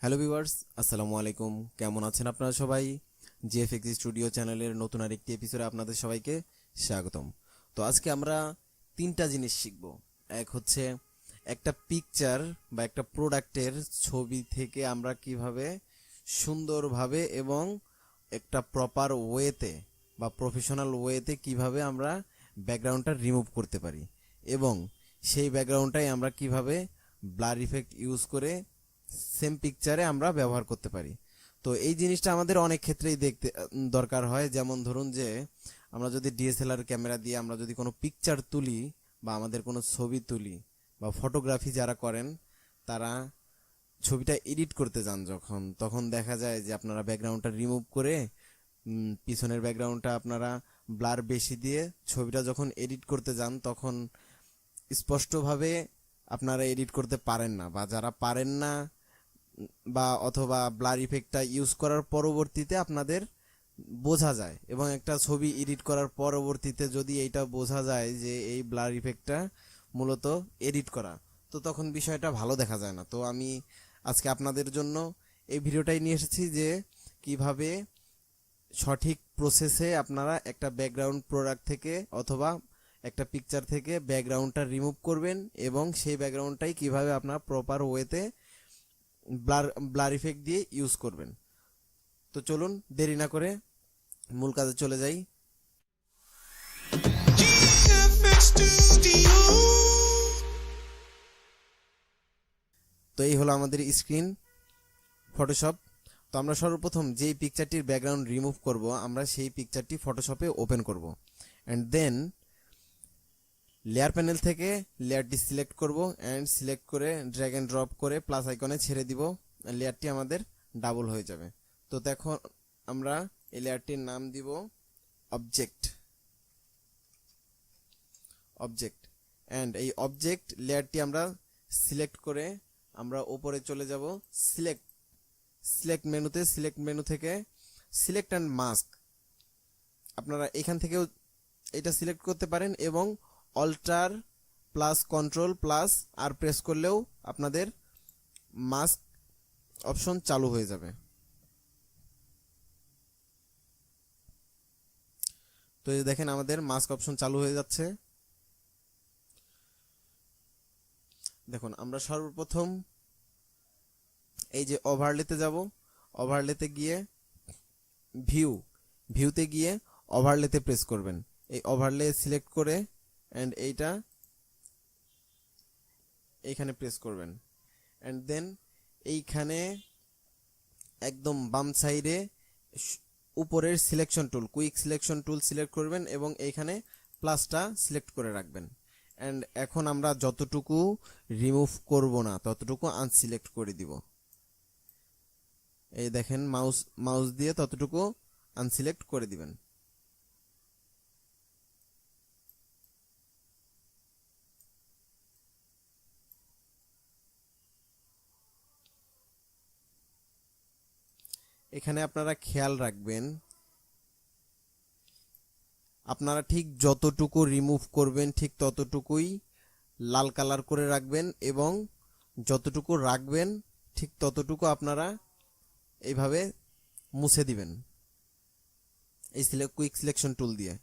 Hello viewers, আসসালামু আলাইকুম। কেমন আছেন আপনারা সবাই? জিএফএক্স স্টুডিও চ্যানেলের নতুন আরেকটি এপিসোডে আপনাদের সবাইকে স্বাগতম। তো আজকে আমরা তিনটা জিনিস শিখব। এক হচ্ছে একটা পিকচার বা একটা প্রোডাক্টের ছবি থেকে আমরা কিভাবে সুন্দরভাবে এবং একটা প্রপার ওয়েতে বা প্রফেশনাল ওয়েতে কিভাবে আমরা ব্যাকগ্রাউন্ডটা রিমুভ করতে পারি এবং সেই ব্যাকগ্রাউন্ডটাই আমরা কিভাবে ব্লার ইফেক্ট ইউজ করে সেম পিকচারে আমরা ব্যবহার করতে পারি। তো এই জিনিসটা আমাদের অনেক ক্ষেত্রেই দেখতে দরকার হয়। যেমন ধরুন যে আমরা যদি ডিএসএলআর ক্যামেরা দিয়ে আমরা যদি কোনো পিকচার তুলি বা আমাদের কোনো ছবি তুলি বা ফটোগ্রাফি যারা করেন তারা ছবিটা এডিট করতে যান যখন, তখন দেখা যায় যে আপনারা ব্যাকগ্রাউন্ডটা রিমুভ করে পিছনের ব্যাকগ্রাউন্ডটা আপনারা ব্লার বেশি দিয়ে ছবিটা যখন এডিট করতে যান তখন স্পষ্টভাবে আপনারা এডিট করতে পারেন না, বা যারা পারেন না বা অথবা ব্লার ইফেক্টটা ইউজ করার পরবর্তীতে আপনাদের বোঝা যায়, এবং একটা ছবি এডিট করার পরবর্তীতে যদি এইটা বোঝা যায় যে এই ব্লার ইফেক্টটা মূলত এডিট করা, তো তখন বিষয়টা ভালো দেখা যায় না। তো আমি আজকে আপনাদের জন্য এই ভিডিওটাই নিয়ে এসেছি যে কিভাবে সঠিক প্রসেসে আপনারা একটা ব্যাকগ্রাউন্ড প্রোডাক্ট থেকে অথবা একটা পিকচার থেকে ব্যাকগ্রাউন্ডটা রিমুভ করবেন এবং সেই ব্যাকগ্রাউন্ডটাই কিভাবে আপনার প্রপার ওয়েতে ব্লার ইফেক্ট দিয়ে ইউজ করবেন। তো চলুন দেরি না করে মূল কাজে চলে যাই। তো এই হলো আমাদের স্ক্রিন ফটোশপ। তো আমরা সর্বপ্রথম যেই পিকচারটির ব্যাকগ্রাউন্ড রিমুভ করব আমরা সেই পিকচারটি ফটোশপে ওপেন করব অ্যান্ড দেন লেয়ার প্যানেল থেকে লেয়ারটি সিলেক্ট করব অ্যান্ড সিলেক্ট করে ড্র্যাগ অ্যান্ড ড্রপ করে প্লাস আইকনে ছেড়ে দিব, লেয়ারটি আমাদের ডাবল হয়ে যাবে। তো দেখো আমরা এই লেয়ারটির নাম দিব অবজেক্ট অ্যান্ড এই অবজেক্ট লেয়ারটি আমরা সিলেক্ট করে আমরা উপরে চলে যাব সিলেক্ট মেনু থেকে সিলেক্ট অ্যান্ড মাস্ক। আপনারা এখান থেকেও এটা সিলেক্ট করতে পারেন এবং অল্টার প্লাস কন্ট্রোল প্লাস আর প্রেস করলেও আপনাদের মাস্ক অপশন চালু হয়ে যাবে। তো এই দেখেন আমাদের মাস্ক অপশন চালু হয়ে যাচ্ছে। দেখুন আমরা সর্বপ্রথম এই যে ওভারলেতে যাব, ওভারলেতে গিয়ে ভিউতে গিয়ে ওভারলেতে প্রেস করবেন, এই ওভারলে সিলেক্ট করে অ্যান্ড এইটা এইখানে প্রেস করবেন অ্যান্ড দেন এইখানে একদম বাম সাইডে উপরের selection tool quick selection tool select করবেন এবং এইখানে প্লাসটা সিলেক্ট করে রাখবেন। অ্যান্ড এখন আমরা যতটুকু রিমুভ করব না ততটুকু আনসিলেক্ট করে দিব। এই দেখেন মাউস দিয়ে ততটুকু আনসিলেক্ট করে দিবেন। এখানে আপনারা খেয়াল রাখবেন আপনারা ঠিক যতটুকু রিমুভ করবেন ঠিক ততটুকুই লাল কালার করে রাখবেন এবং যতটুকু রাখবেন ঠিক ততটুকু আপনারা এইভাবে মুছে দিবেন এই কুইক সিলেকশন টুল দিয়ে।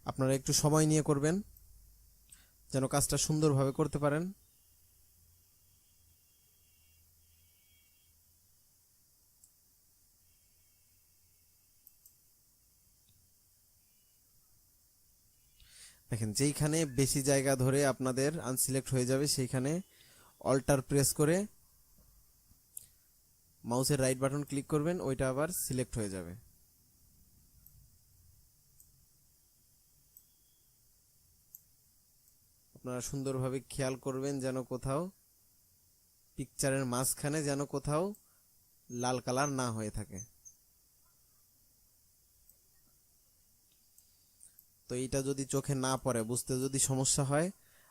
আপনারা একটু সময় নিয়ে করবেন যেন কাজটা সুন্দরভাবে করতে পারেন। দেখেন যেইখানে বেশি জায়গা ধরে আপনাদের আনসিলেক্ট হয়ে যাবে সেইখানে অল্টার প্রেস করে মাউসের রাইট বাটন ক্লিক করবেন, ওইটা আবার সিলেক্ট হয়ে যাবে। আপনারা সুন্দরভাবে খেয়াল করবেন যেন কোথাও পিকচারের মাঝখানে যেন কোথাও লাল কালার না হয়ে থাকে। তো এইটা যদি চোখে না পড়ে বুঝতে যদি সমস্যা হয়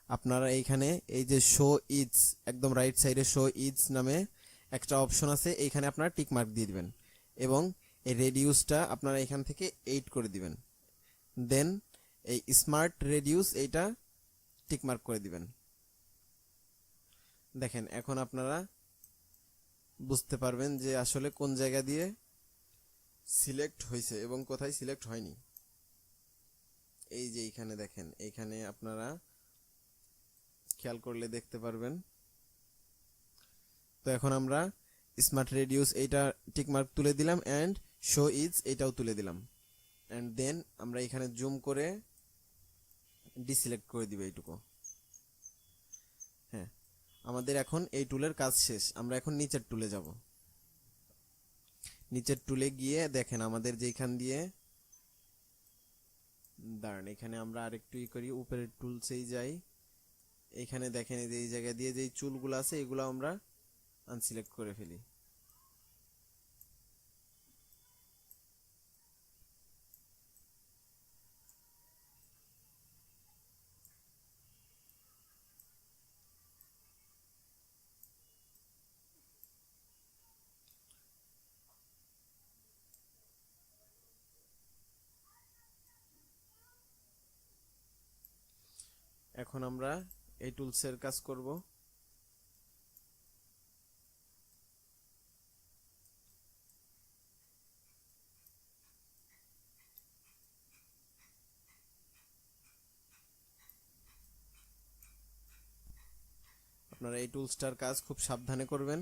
আপনারা এইখানে এই যে শো ইজ একদম রাইট সাইডে শো ইজ নামে একটা অপশন আছে, এইখানে আপনারা টিক মার্ক দিয়ে দিবেন এবং এই রেডিউসটা আপনারা এখান থেকে 8 করে দিবেন। দেন এই স্মার্ট রেডিউস এইটা টিক মার্ক করে দিবেন। দেখেন এখন আপনারা বুঝতে পারবেন যে আসলে কোন জায়গা দিয়ে সিলেক্ট হয়েছে এবং কোথায় সিলেক্ট হয়নি। এই যে এইখানে দেখেন, এইখানে আপনারা খেয়াল করলে দেখতে পারবেন। তো এখন আমরা স্মার্ট রেডিউস এইটা টিকমার্ক তুলে দিলাম অ্যান্ড শো ইজ এইটাও তুলে দিলাম। অ্যান্ড দেন আমরা এখানে জুম করে ডিসিলেক্ট করে দিব এইটুকু। হ্যাঁ, আমাদের এখন এই টুলের কাজ শেষ। আমরা এখন নিচের টুলে যাব। নিচের টুলে গিয়ে দেখেন আমাদের যেখান দিয়ে দাঁড়ান, এখানে আমরা আরেকটু করি, উপরের টুলসেই যাই। এখানে দেখেন এই যে এই জায়গা দিয়ে যেই চুলগুলো আছে এগুলো আমরা আনসিলেক্ট করে ফেলি। এখন আমরা এই টুলসের কাজ করব। আপনারা এই টুলসটার কাজ খুব সাবধানে করবেন।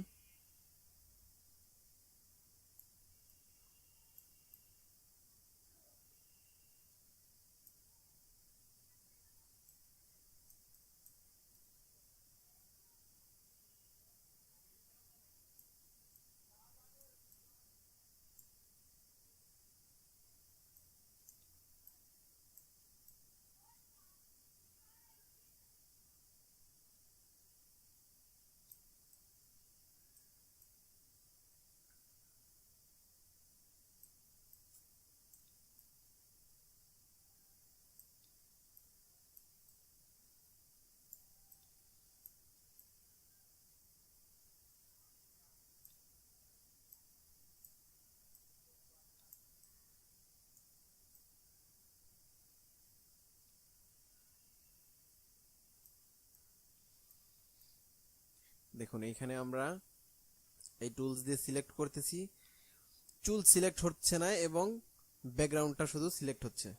দেখুন এইখানে আমরা এই টুলস দিয়ে সিলেক্ট করতেছি, চুল সিলেক্ট হচ্ছে না এবং ব্যাকগ্রাউন্ডটা শুধু সিলেক্ট হচ্ছে।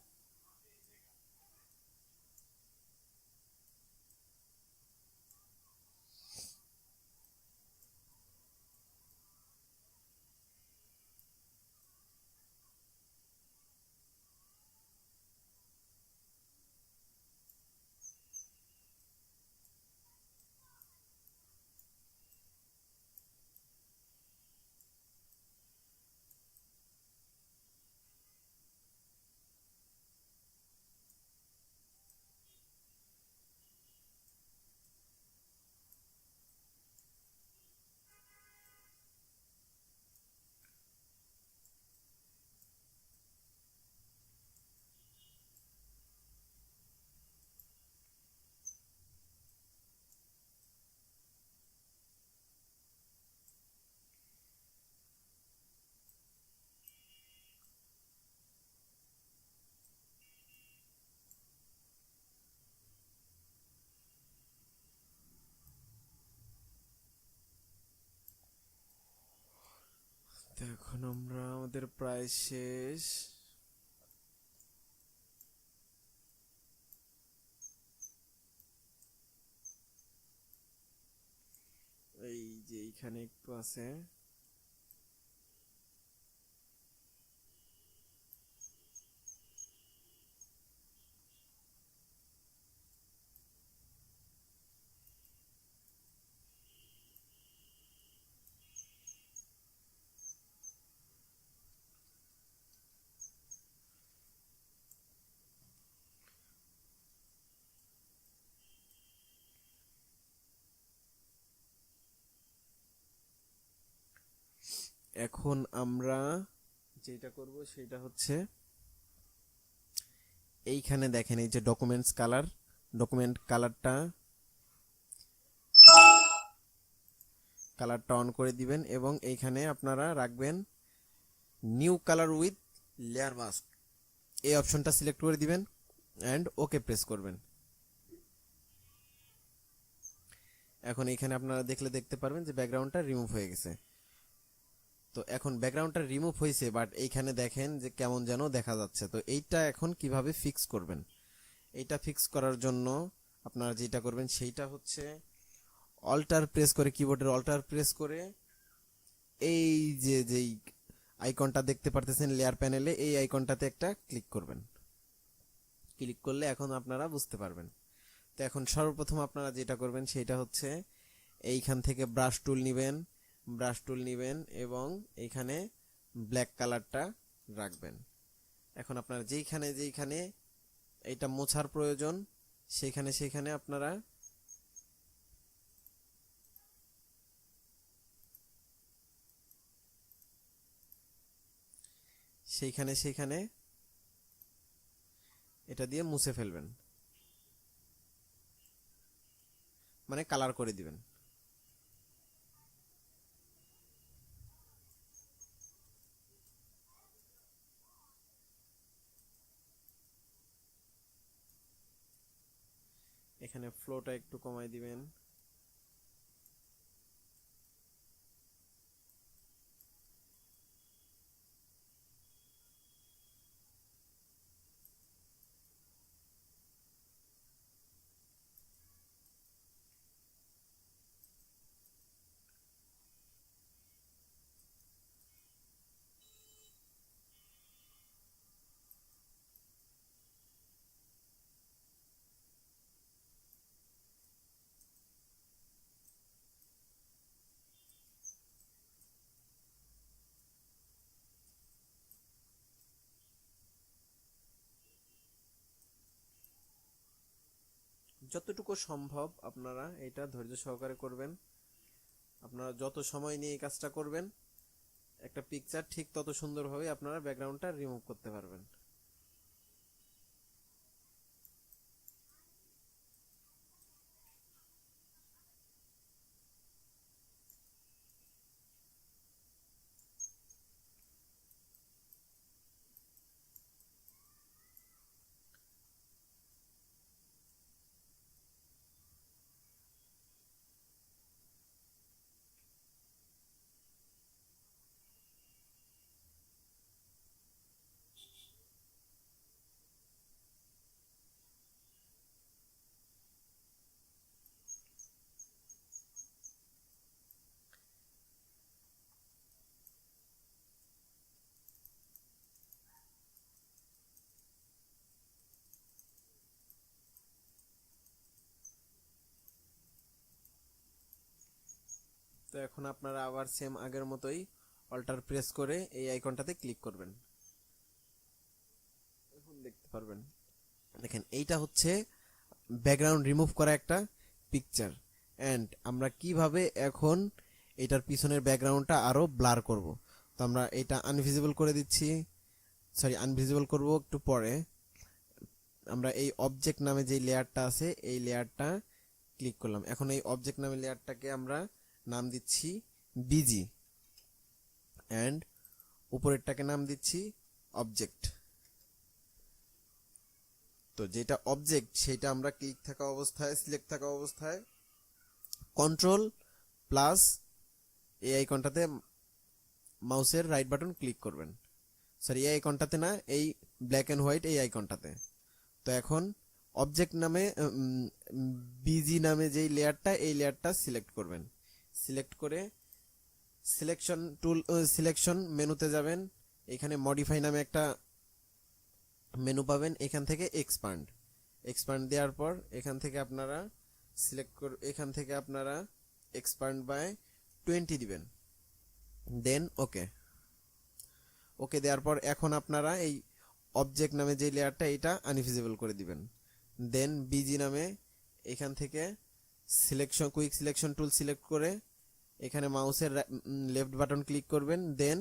তো এখন আমরা আমাদের প্রায় শেষ। এই যে এইখানে একটু আছে। এখন আমরা যেটা করব সেটা হচ্ছে এইখানে দেখেন এই যে ডকুমেন্টস কালার, ডকুমেন্ট কালারটা কালারটা অন করে দিবেন এবং এইখানে আপনারা রাখবেন new colour with layer mask, এই অপশনটা সিলেক্ট করে দিবেন অ্যান্ড ওকে প্রেস করবেন। এখন এইখানে আপনারা দেখতে পারবেন যে ব্যাকগ্রাউন্ডটা রিমুভ হয়ে গেছে। তো এখন ব্যাকগ্রাউন্ডটা রিমুভ হয়েছে, বাট এইখানে দেখেন যে কেমন যেন দেখা যাচ্ছে। তো এইটা এখন কিভাবে ফিক্স করবেন? এইটা ফিক্স করার জন্য আপনারা যেটা করবেন সেইটা হচ্ছে অল্টার প্রেস করে, কিবোর্ডের অল্টার প্রেস করে এই যেই আইকনটা দেখতে পারতেছেন লেয়ার প্যানেলে, এই আইকনটাতে একটা ক্লিক করবেন। ক্লিক করলে এখন আপনারা বুঝতে পারবেন। তো এখন সর্বপ্রথম আপনারা যেটা করবেন সেটা হচ্ছে এইখান থেকে ব্রাশ টুল নেবেন এবং এইখানে ব্ল্যাক কালারটা রাখবেন। এখন আপনারা যেইখানে এইটা মোছার প্রয়োজন সেইখানে আপনারা সেইখানে এটা দিয়ে মুছে ফেলবেন, মানে কালার করে দিবেন। এখানে ফ্লোটা একটু কমাই দিবেন। যতটুকু সম্ভব আপনারা এটা ধৈর্য সহকারে করবেন। আপনারা যত সময় নিয়ে এই কাজটা করবেন, একটা পিকচার ঠিক তত সুন্দরভাবে আপনারা ব্যাকগ্রাউন্ডটা রিমুভ করতে পারবেন। তো এখন আপনারা আবার সেম আগের মতোই অল্টার প্রেস করে এই আইকনটাতে ক্লিক করবেন। এখন দেখতে পারবেন, দেখেন এইটা হচ্ছে ব্যাকগ্রাউন্ড রিমুভ করা একটা পিকচার। অ্যান্ড আমরা কিভাবে এখন এটার পিছনের ব্যাকগ্রাউন্ডটা আরো ব্লার করব। তো আমরা এটা আনভিজিবল করে দিচ্ছি, আনভিজিবল করব একটু পরে। আমরা এই অবজেক্ট নামে যে লেয়ারটা আছে এই লেয়ারটা ক্লিক করলাম। এখন এই অবজেক্ট নামে লেয়ারটাকে আমরা নাম দিচ্ছি বিজি, অ্যান্ড উপরেরটাকে নাম দিচ্ছি অবজেক্ট। তো যেটা অবজেক্ট সেটা আমরা সিলেক্ট থাকা অবস্থায় কন্ট্রোল প্লাস এই আইকনটাতে মাউসের রাইট বাটন ক্লিক করবেন। এই আইকনটাতে না, এই ব্ল্যাক এন্ড হোয়াইট এই আইকনটাতে। তো এখন অবজেক্ট নামে বিজি নামে যেই লেয়ারটা, এই লেয়ারটা সিলেক্ট করবেন। সিলেক্ট করে সিলেকশন মেনুতে যাবেন। এখানে মডিফাই নামে একটা মেনু পাবেন, এখান থেকে এক্সপান্ড দেওয়ার পর এখান থেকে আপনারা এখান থেকে আপনারা এক্সপান্ড বাই 20 দিবেন। দেন ওকে দেওয়ার পর এখন আপনারা এই অবজেক্ট নামে যে লেয়ারটা এটা আনভিজিবল করে দিবেন। দেন বিজি নামে এখান থেকে কুইক সিলেকশন টুল সিলেক্ট করে এখানে মাউসের লেফট বাটন ক্লিক করবেন। দেন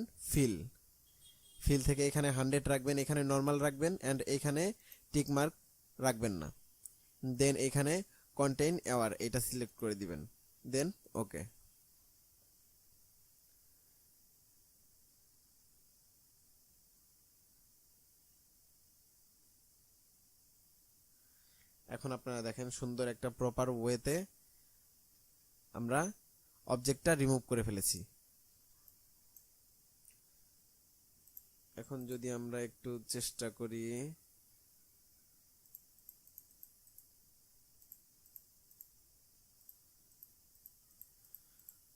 ফিল থেকে এখানে 100 রাখবেন, এখানে নর্মাল রাখবেন, অ্যান্ড এখানে টিক মার্ক রাখবেন না। দেন এখানে কন্টেইন এওয়ার এটা সিলেক্ট করে দিবেন। দেন ওকে। এখন আপনারা দেখেন সুন্দর একটা প্রপার ওয়েতে আমরা অবজেক্টটা রিমুভ করে ফেলেছি। এখন যদি আমরা একটু চেষ্টা করি,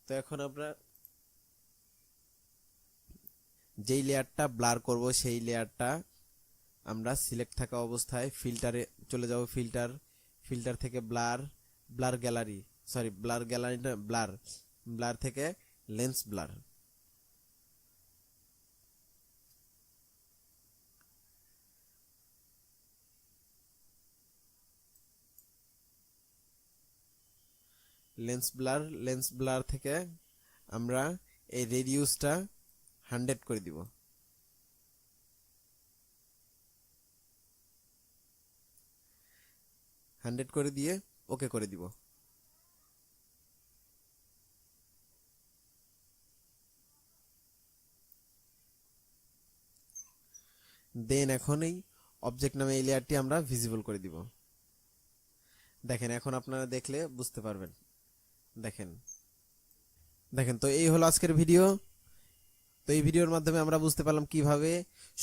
তো এখন আমরা যেই লেয়ারটা ব্লার করব সেই লেয়ারটা আমরা সিলেক্ট থাকা অবস্থায় ফিল্টারে চলে যাব। ফিল্টার থেকে blur gallery, sorry blur gallery না, ব্লার থেকে লেন্স ব্লার। লেন্স ব্লার থেকে আমরা এই রেডিউসটা 100 করে দিব। করে দিয়ে ওকে করে দিব। দেন এখন এই অবজেক্ট নামে এই লেয়ারটি আমরা ভিজিবল করে দিব। দেখেন এখন আপনারা দেখলে বুঝতে পারবেন। দেখেন তো এই হলো আজকের ভিডিও। তো এই ভিডিওর মাধ্যমে আমরা বুঝতে পারলাম কিভাবে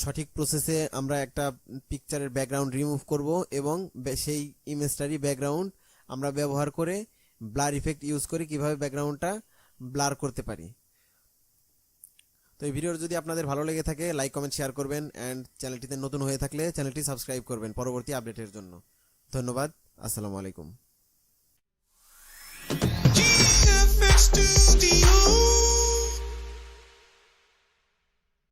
সঠিক প্রসেসে আমরা একটা পিকচারের ব্যাকগ্রাউন্ড রিমুভ করব এবং সেই ইমেজটারই ব্যাকগ্রাউন্ড আমরা ব্যবহার করে ব্লার ইফেক্ট ইউজ করে কিভাবে ব্যাকগ্রাউন্ডটা ব্লার করতে পারি। তো এই ভিডিওর যদি আপনাদের ভালো লেগে থাকে লাইক কমেন্ট শেয়ার করবেন, অ্যান্ড চ্যানেলটিতে নতুন হয়ে থাকলে চ্যানেলটি সাবস্ক্রাইব করবেন পরবর্তী আপডেটের জন্য। ধন্যবাদ। আসসালামু আলাইকুম।